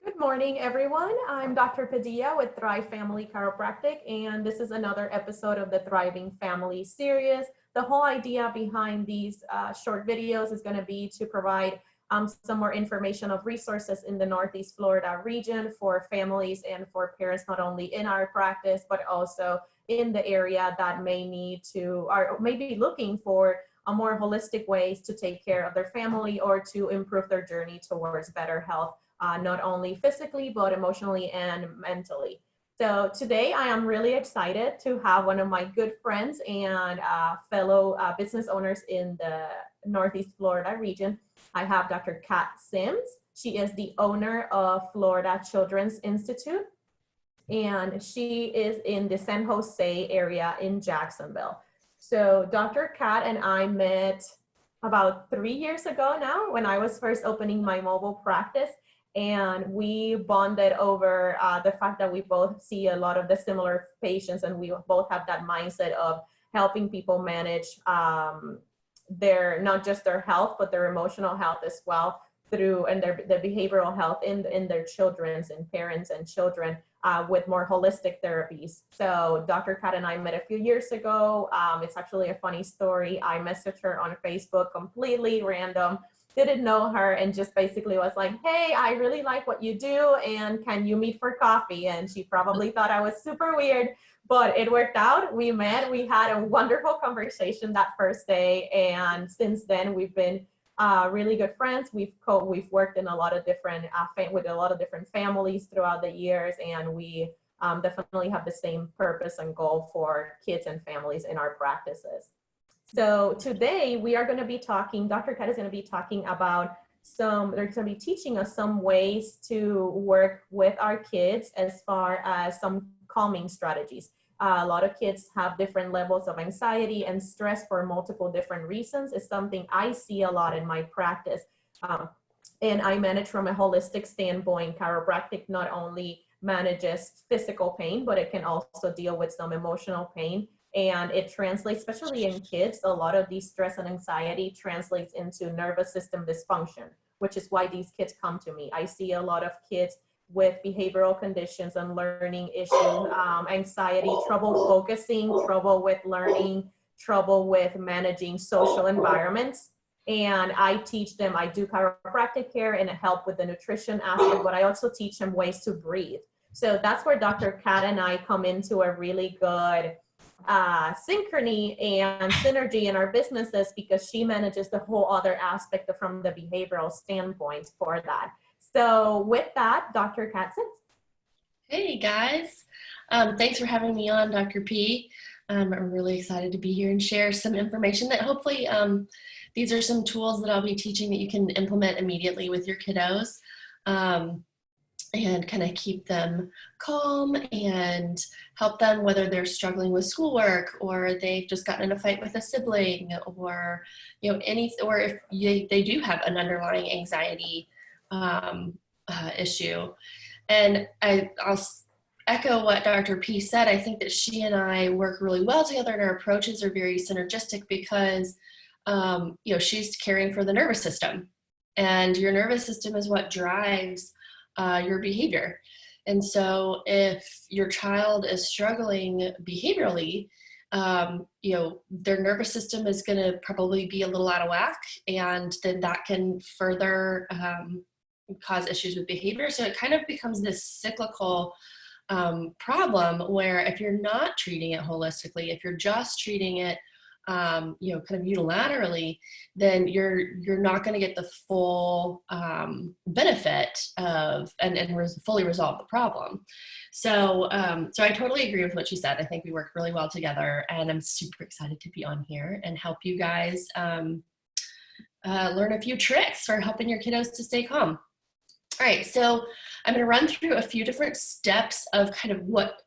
Good morning, everyone. I'm Dr. Padilla with Thrive Family Chiropractic, and this is another episode of the Thriving Family series. The whole idea behind these short videos is going to be to provide some more information of resources in the Northeast Florida region for families and for parents, not only in our practice, but also in the area that may need to, or may be looking for a more holistic ways to take care of their family or to improve their journey towards better health, not only physically, but emotionally and mentally. So today I am really excited to have one of my good friends and fellow business owners in the Northeast Florida region. I have Dr. Kat Sims. She is the owner of Florida Children's Institute, and she is in the San Jose area in Jacksonville. So Dr. Kat and I met about 3 years ago now when I was first opening my mobile practice, and we bonded over the fact that we both see a lot of the similar patients, and we both have that mindset of helping people manage their, not just their health, but their emotional health as well, through, and their behavioral health in their children's and parents and children with more holistic therapies. So Dr. Kat and I met a few years ago. It's actually a funny story. I messaged her on Facebook, completely random, didn't know her, and just basically was like, hey, I really like what you do, and can you meet for coffee? And she probably thought I was super weird, but it worked out. We met, we had a wonderful conversation that first day, and since then we've been really good friends. We've worked in a lot of different with a lot of different families throughout the years, and we definitely have the same purpose and goal for kids and families in our practices. So today we are going to be talking, Dr. Kat is going to be talking about they're going to be teaching us some ways to work with our kids as far as some calming strategies. A lot of kids have different levels of anxiety and stress for multiple different reasons. It's something I see a lot in my practice. And I manage from a holistic standpoint. Chiropractic not only manages physical pain, but it can also deal with some emotional pain. And it translates, especially in kids, a lot of these stress and anxiety translates into nervous system dysfunction, which is why these kids come to me. I see a lot of kids with behavioral conditions and learning issues, anxiety, trouble focusing, trouble with learning, trouble with managing social environments. And I teach them, I do chiropractic care and help with the nutrition aspect, but I also teach them ways to breathe. So that's where Dr. Kat and I come into a really good synchrony and synergy in our businesses, because she manages the whole other aspect from the behavioral standpoint for that. So with that, Dr. Kat Sims. Hey guys, thanks for having me on, Dr. P. I'm really excited to be here and share some information that hopefully these are some tools that I'll be teaching that you can implement immediately with your kiddos, and kind of keep them calm and help them whether they're struggling with schoolwork or they've just gotten in a fight with a sibling, or or if they do have an underlying anxiety issue. And I'll echo what Dr. P said. I think that she and I work really well together, and our approaches are very synergistic because she's caring for the nervous system, and your nervous system is what drives your behavior. And so if your child is struggling behaviorally, their nervous system is going to probably be a little out of whack, and then that can further cause issues with behavior. So it kind of becomes this cyclical problem where if you're not treating it holistically, if you're just treating it kind of unilaterally, then you're not going to get the full benefit of and fully resolve the problem. So I totally agree with what she said. I think we work really well together, and I'm super excited to be on here and help you guys learn a few tricks for helping your kiddos to stay calm. All right, so I'm going to run through a few different steps of kind of what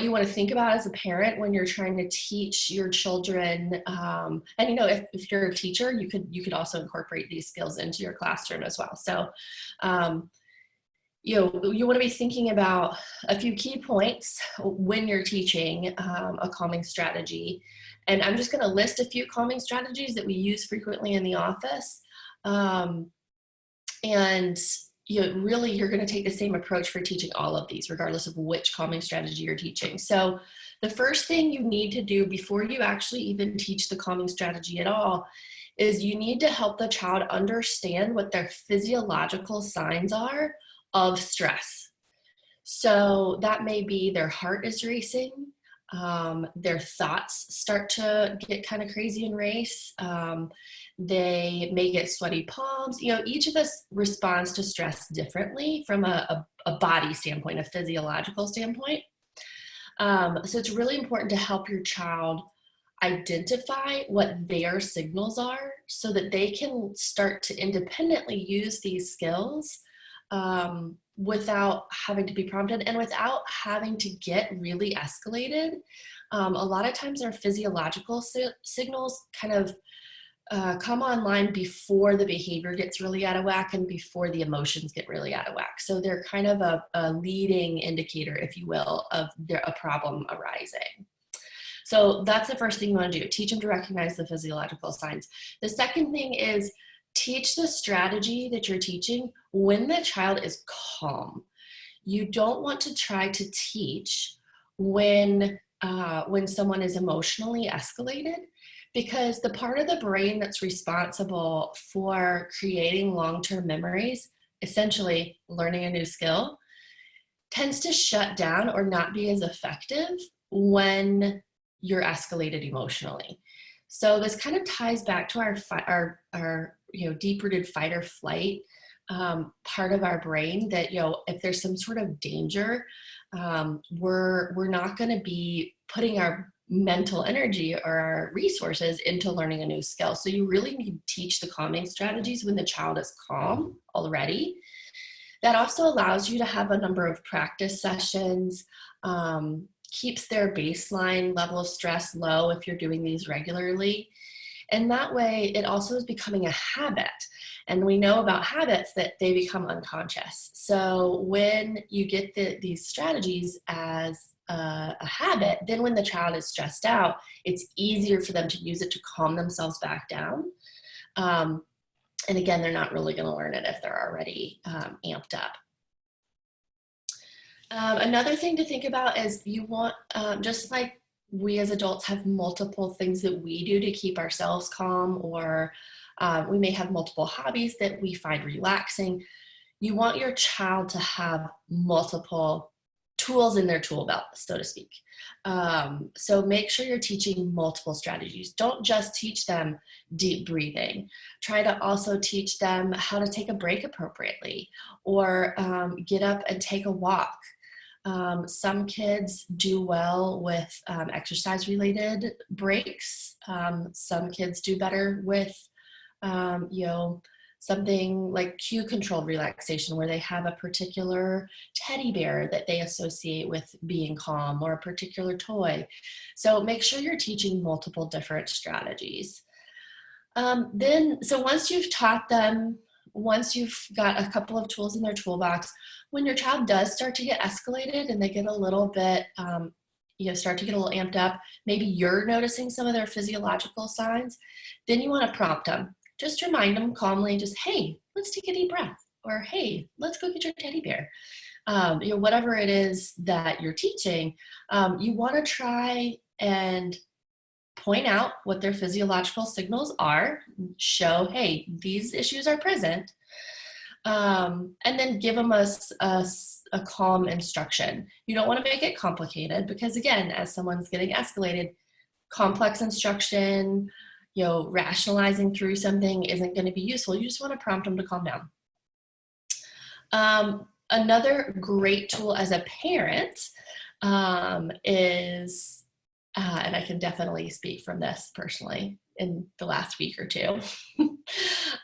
you want to think about as a parent when you're trying to teach your children. And if you're a teacher, you could also incorporate these skills into your classroom as well. So you want to be thinking about a few key points when you're teaching a calming strategy. And I'm just going to list a few calming strategies that we use frequently in the office. And really you're going to take the same approach for teaching all of these, regardless of which calming strategy you're teaching. So the first thing you need to do before you actually even teach the calming strategy at all is you need to help the child understand what their physiological signs are of stress. So that may be their heart is racing, their thoughts start to get kind of crazy and race. They may get sweaty palms. Each of us responds to stress differently from a body standpoint, a physiological standpoint. So it's really important to help your child identify what their signals are so that they can start to independently use these skills without having to be prompted and without having to get really escalated. A lot of times our physiological signals kind of come online before the behavior gets really out of whack and before the emotions get really out of whack. So they're kind of a leading indicator, if you will, of a problem arising. So that's the first thing you want to do, teach them to recognize the physiological signs. The second thing is teach the strategy that you're teaching when the child is calm. You don't want to try to teach when someone is emotionally escalated, because the part of the brain that's responsible for creating long-term memories, essentially learning a new skill, tends to shut down or not be as effective when you're escalated emotionally. So this kind of ties back to our deep-rooted fight or flight part of our brain, that if there's some sort of danger, we're not going to be putting our mental energy or our resources into learning a new skill. So you really need to teach the calming strategies when the child is calm already. That also allows you to have a number of practice sessions, keeps their baseline level of stress low if you're doing these regularly. And that way it also is becoming a habit. And we know about habits that they become unconscious. So when you get these strategies as a habit, then when the child is stressed out, it's easier for them to use it to calm themselves back down. And again, they're not really going to learn it if they're already amped up. Another thing to think about is you want, just like we as adults have multiple things that we do to keep ourselves calm, or we may have multiple hobbies that we find relaxing. You want your child to have multiple tools in their tool belt, so to speak. So make sure you're teaching multiple strategies. Don't just teach them deep breathing. Try to also teach them how to take a break appropriately, or get up and take a walk. Some kids do well with exercise-related breaks. Some kids do better with, something like cue control relaxation, where they have a particular teddy bear that they associate with being calm, or a particular toy. So make sure you're teaching multiple different strategies. So once you've taught them, once you've got a couple of tools in their toolbox, when your child does start to get escalated and they get a little bit, start to get a little amped up, maybe you're noticing some of their physiological signs, then you want to prompt them. Just remind them calmly, just, hey, let's take a deep breath, or hey, let's go get your teddy bear. Whatever it is that you're teaching, you want to try and point out what their physiological signals are, show, hey, these issues are present, and then give them a calm instruction. You don't want to make it complicated, because again, as someone's getting escalated, complex instruction, rationalizing through something isn't going to be useful. You just want to prompt them to calm down. Another great tool as a parent is, and I can definitely speak from this personally in the last week or two,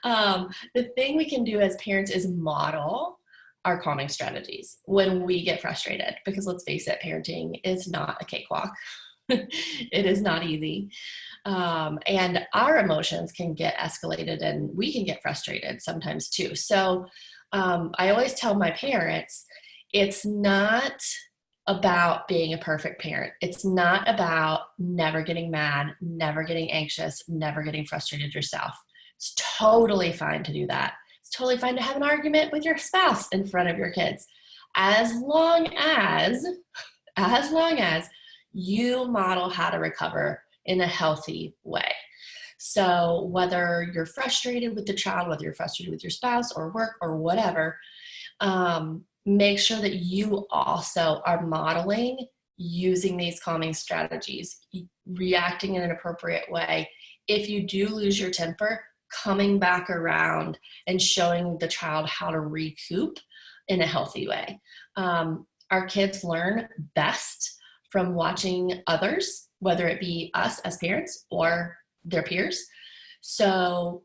the thing we can do as parents is model our calming strategies when we get frustrated, because let's face it, parenting is not a cakewalk. It is not easy. And our emotions can get escalated, and we can get frustrated sometimes too. So I always tell my parents, it's not about being a perfect parent. It's not about never getting mad, never getting anxious, never getting frustrated yourself. It's totally fine to do that. It's totally fine to have an argument with your spouse in front of your kids, as long as you model how to recover in a healthy way. So whether you're frustrated with the child, whether you're frustrated with your spouse or work or whatever, make sure that you also are modeling using these calming strategies, reacting in an appropriate way. If you do lose your temper, coming back around and showing the child how to recoup in a healthy way. Our kids learn best from watching others, whether it be us as parents or their peers. So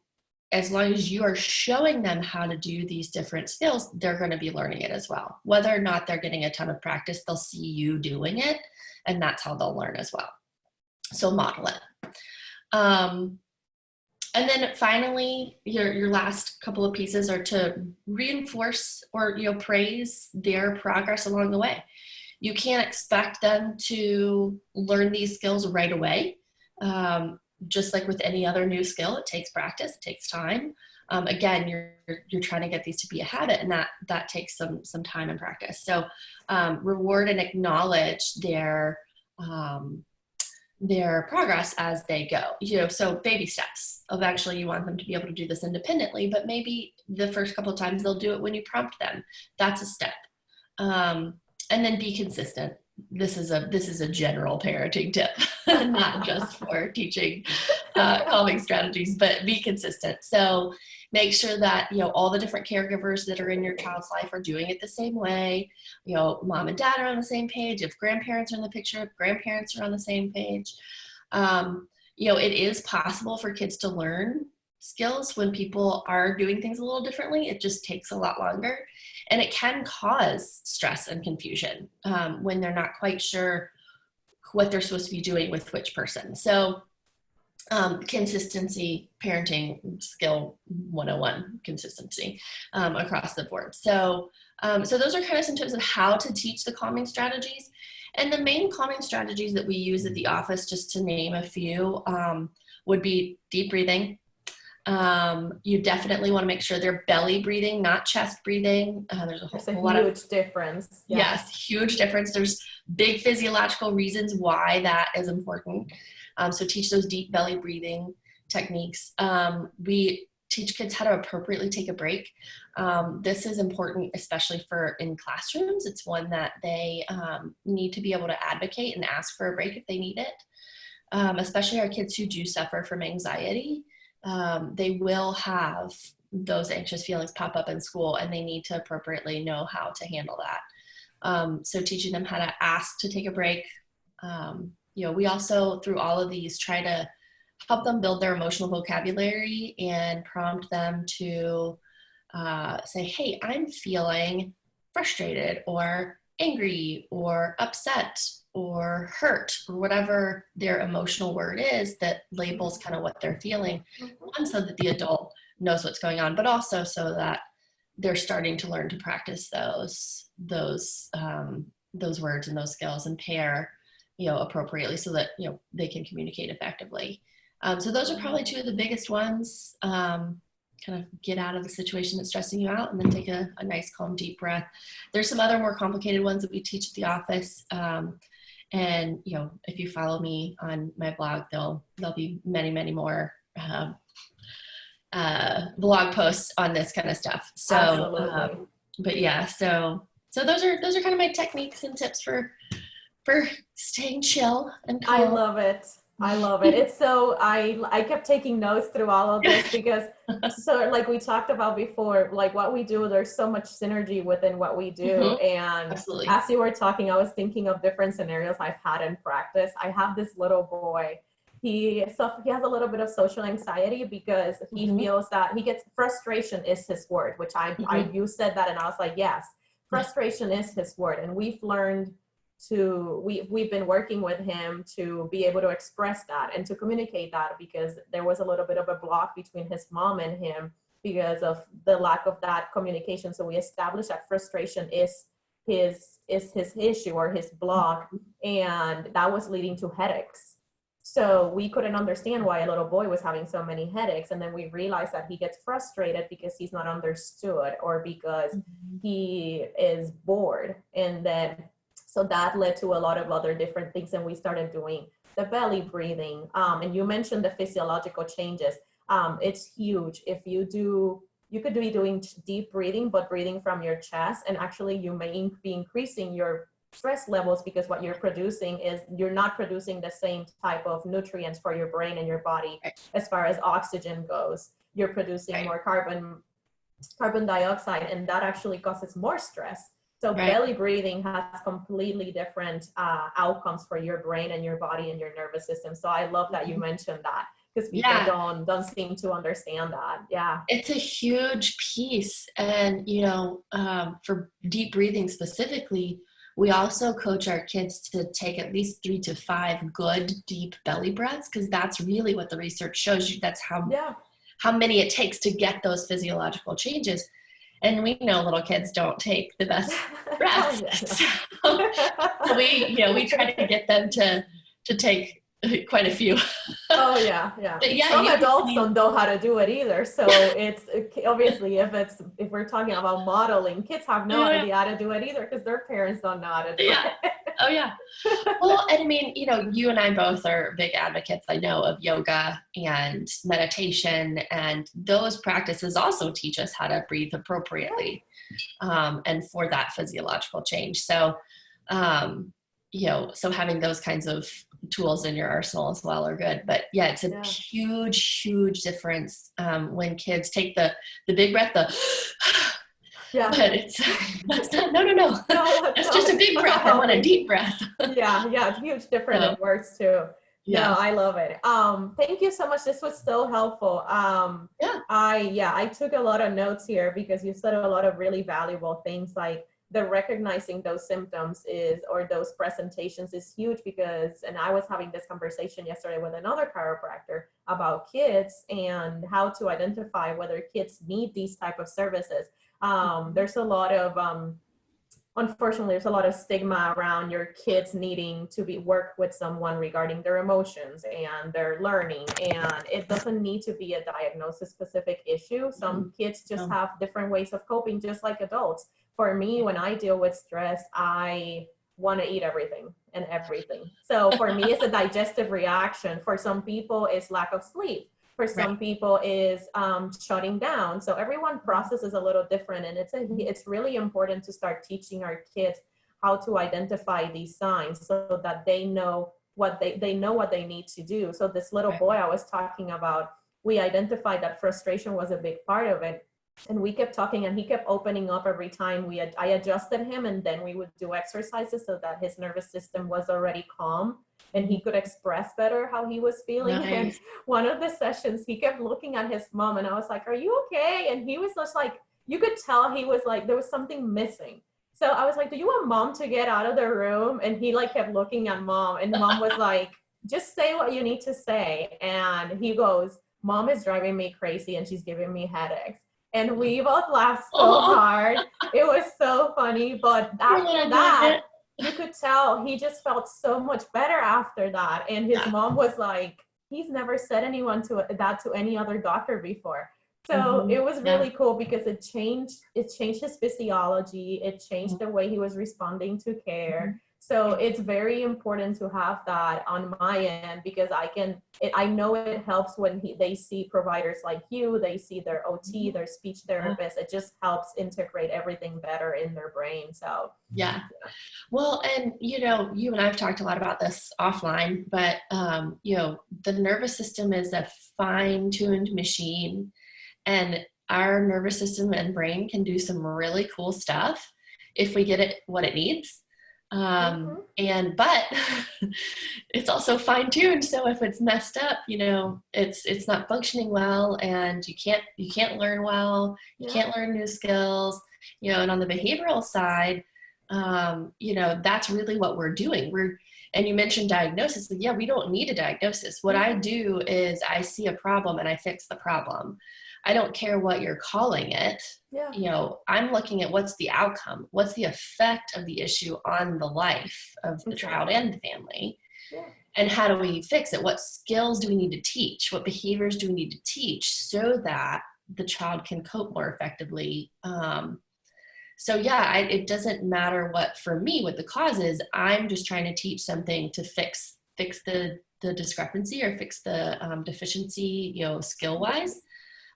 as long as you are showing them how to do these different skills, they're going to be learning it as well. Whether or not they're getting a ton of practice, they'll see you doing it, and that's how they'll learn as well. So model it. And then finally, your last couple of pieces are to reinforce or praise their progress along the way. You can't expect them to learn these skills right away. Just like with any other new skill, it takes practice, it takes time. Again, you're trying to get these to be a habit, and that takes some time and practice. So reward and acknowledge their progress as they go. So baby steps. Eventually you want them to be able to do this independently, but maybe the first couple of times they'll do it when you prompt them. That's a step. And then be consistent. This is a general parenting tip, not just for teaching calming strategies, but be consistent. So make sure that, all the different caregivers that are in your child's life are doing it the same way. Mom and dad are on the same page. If grandparents are in the picture, if grandparents are on the same page. It is possible for kids to learn skills when people are doing things a little differently. It just takes a lot longer. And it can cause stress and confusion when they're not quite sure what they're supposed to be doing with which person. So consistency, parenting skill 101, consistency across the board. So those are kind of some tips of how to teach the calming strategies. And the main calming strategies that we use at the office, just to name a few, would be deep breathing. You definitely want to make sure they're belly breathing, not chest breathing. There's a huge difference. Yes, huge difference. There's big physiological reasons why that is important. So teach those deep belly breathing techniques. We teach kids how to appropriately take a break. This is important, especially for in classrooms. It's one that they need to be able to advocate and ask for a break if they need it. Especially our kids who do suffer from anxiety. They will have those anxious feelings pop up in school, and they need to appropriately know how to handle that. So teaching them how to ask to take a break. We also, through all of these, try to help them build their emotional vocabulary and prompt them to say, hey, I'm feeling frustrated or angry or upset or hurt, or whatever their emotional word is that labels kind of what they're feeling. One, so that the adult knows what's going on, but also so that they're starting to learn to practice those words and those skills and pair, appropriately, so that, they can communicate effectively. So those are probably two of the biggest ones. Kind of get out of the situation that's stressing you out, and then take a nice, calm, deep breath. There's some other more complicated ones that we teach at the office. And, if you follow me on my blog, there'll be many, many more blog posts on this kind of stuff. So, but yeah, so those are kind of my techniques and tips for staying chill and calm. I love it. It's so, I kept taking notes through all of this because, so like we talked about before, like what we do, there's so much synergy within what we do. Mm-hmm. And absolutely. As you were talking, I was thinking of different scenarios I've had in practice. I have this little boy. He has a little bit of social anxiety because he mm-hmm. feels that frustration is his word, which you said that, and I was like, yes, frustration is his word. And we've learned we've been working with him to be able to express that and to communicate that, because there was a little bit of a block between his mom and him because of the lack of that communication. So we established that frustration is his issue or his block, and that was leading to headaches. So we couldn't understand why a little boy was having so many headaches. And then we realized that he gets frustrated because he's not understood or because he is bored. And then, so that led to a lot of other different things. And we started doing the belly breathing. And you mentioned the physiological changes. It's huge. If you do, you could be doing deep breathing, but breathing from your chest. And actually you may be increasing your stress levels because what you're producing is you're not producing the same type of nutrients for your brain and your body as far as oxygen goes. You're producing more carbon dioxide, and that actually causes more stress. So belly breathing has completely different outcomes for your brain and your body and your nervous system. So I love that you mentioned that, because people don't seem to understand that. Yeah, it's a huge piece. And for deep breathing specifically, we also coach our kids to take at least 3 to 5 good deep belly breaths, because that's really what the research shows you. That's how many it takes to get those physiological changes. And we know little kids don't take the best breaths. So we try to get them to take quite a few. Oh yeah. But some adults don't know how to do it either. So it's obviously if we're talking about modeling, kids have no idea how to do it either because their parents don't know how to do it. Oh yeah. Well, and I mean, you and I both are big advocates, I know, of yoga and meditation, and those practices also teach us how to breathe appropriately, and for that physiological change. So, so having those kinds of tools in your arsenal as well are good. But yeah, it's a huge difference when kids take the big breath, but that's not, no. That's just a big breath. I want a deep breath. It's huge difference. It works too. No, I love it. Thank you so much. This was so helpful. I took a lot of notes here because you said a lot of really valuable things, like the recognizing those symptoms or those presentations is huge, because, and I was having this conversation yesterday with another chiropractor about kids and how to identify whether kids need these type of services. There's a lot of, unfortunately, there's a lot of stigma around your kids needing to work with someone regarding their emotions and their learning. And it doesn't need to be a diagnosis specific issue. Some kids just have different ways of coping, just like adults. For me, when I deal with stress, I want to eat everything and everything. So for me, it's a digestive reaction. For some people, it's lack of sleep. For some people is shutting down. So everyone processes a little different, and it's really important to start teaching our kids how to identify these signs so that they know what they need to do. So this little boy I was talking about, we identified that frustration was a big part of it. And we kept talking, and he kept opening up every time I adjusted him, and then we would do exercises so that his nervous system was already calm and he could express better how he was feeling. Nice. And one of the sessions, he kept looking at his mom, and I was like, "Are you okay?" And he was just like, you could tell he was like, there was something missing. So I was like, "Do you want mom to get out of the room?" And he like kept looking at mom, and mom was like, "Just say what you need to say." And he goes, "Mom is driving me crazy and she's giving me headaches." And we both laughed so hard. It was so funny. But after that, you could tell he just felt so much better after that. And his mom was like, he's never said that to any other doctor before. So it was really cool because it changed his physiology. It changed the way he was responding to care. So it's very important to have that on my end, because I know it helps when they see providers like you, they see their OT, their speech therapist. It just helps integrate everything better in their brain. So well, and you and I've talked a lot about this offline, but the nervous system is a fine-tuned machine, and our nervous system and brain can do some really cool stuff if we get it what it needs. But it's also fine-tuned. So if it's messed up, it's not functioning well, and you can't learn well, you can't learn new skills, and on the behavioral side, that's really what we're doing. And you mentioned diagnosis. We don't need a diagnosis. What I do is I see a problem and I fix the problem. I don't care what you're calling it. I'm looking at what's the outcome, what's the effect of the issue on the life of the child and the family. And how do we fix it? What skills do we need to teach? What behaviors do we need to teach so that the child can cope more effectively? So yeah, it doesn't matter for me, what the cause is. I'm just trying to teach something to fix the discrepancy or fix the deficiency, skill wise.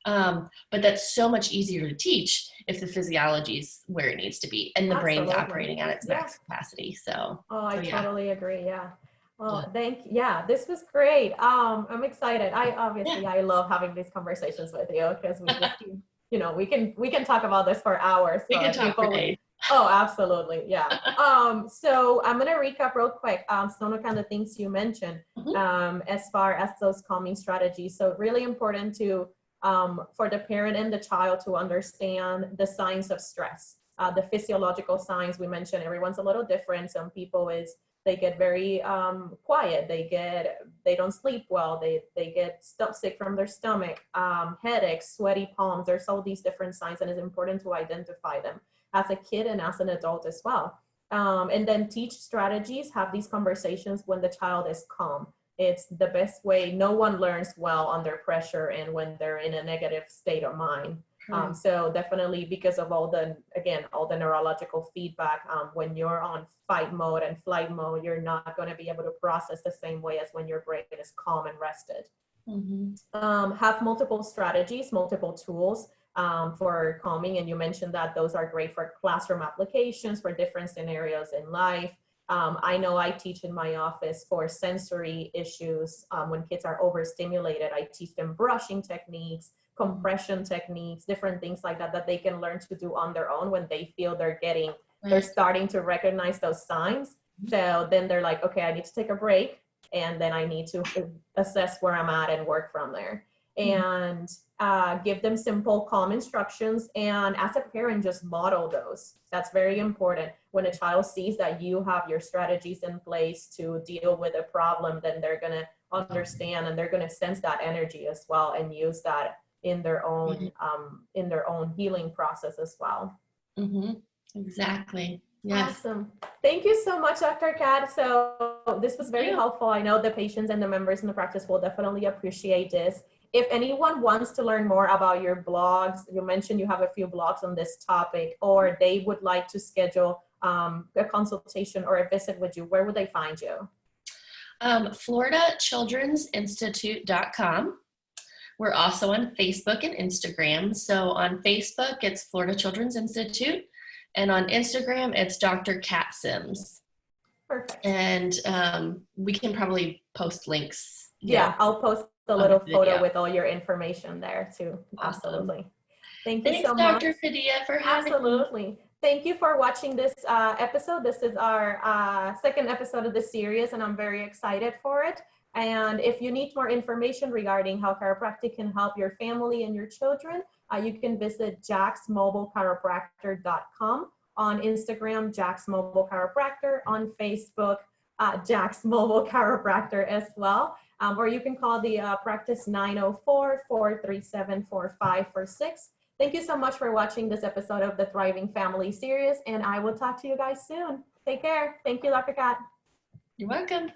But that's so much easier to teach if the physiology is where it needs to be and the brain's Absolutely. operating at its max capacity. So, I yeah. totally agree. Yeah. Well, this was great. I'm excited. I love having these conversations with you because we just keep, we can talk about this for hours. We can talk for days. Oh, absolutely. Yeah. So I'm going to recap real quick. Some of kind of things you mentioned, as far as those calming strategies. So really important to, for the parent and the child to understand the signs of stress, the physiological signs. We mentioned everyone's a little different. Some people they get very quiet. They don't sleep well. They get sick from their stomach, headaches, sweaty palms. There's all these different signs, and it's important to identify them as a kid and as an adult as well. And then teach strategies, have these conversations when the child is calm. It's the best way. No one learns well under pressure and when they're in a negative state of mind. So definitely, because of all the neurological feedback, when you're on fight mode and flight mode, you're not going to be able to process the same way as when your brain is calm and rested. Have multiple strategies, multiple tools for calming. And you mentioned that those are great for classroom applications, for different scenarios in life. I know I teach in my office for sensory issues. When kids are overstimulated, I teach them brushing techniques, compression techniques, different things like that they can learn to do on their own when they feel they're starting to recognize those signs. So then they're like, okay, I need to take a break, and then I need to assess where I'm at and work from there. And give them simple, calm instructions. And as a parent, just model those. That's very important. When a child sees that you have your strategies in place to deal with a problem, then they're going to understand and they're going to sense that energy as well and use that in their own healing process as well. Exactly. Yes. Awesome. Thank you so much, Dr. Kat. So this was very helpful. I know the patients and the members in the practice will definitely appreciate this. If anyone wants to learn more about your blogs, you mentioned you have a few blogs on this topic, or they would like to schedule a consultation or a visit with you, where would they find you? FloridaChildren'sInstitute.com. We're also on Facebook and Instagram. So on Facebook, it's Florida Children's Institute. And on Instagram, it's Dr. Kat Sims. Perfect. And we can probably post links. Yeah, I'll post the little photo with all your information there too. Awesome. Absolutely. Thank you so much. Thanks, Dr. Padilla, for having me. Absolutely. Thank you for watching this episode. This is our second episode of the series, and I'm very excited for it. And if you need more information regarding how chiropractic can help your family and your children, you can visit jacksmobilechiropractor.com. On Instagram, Jack's Mobile Chiropractor. On Facebook, Jack's Mobile Chiropractor as well. Or you can call the practice 904-437-4546. Thank you so much for watching this episode of the Thriving Family series, and I will talk to you guys soon. Take care. Thank you, Dr. Kat. You're welcome.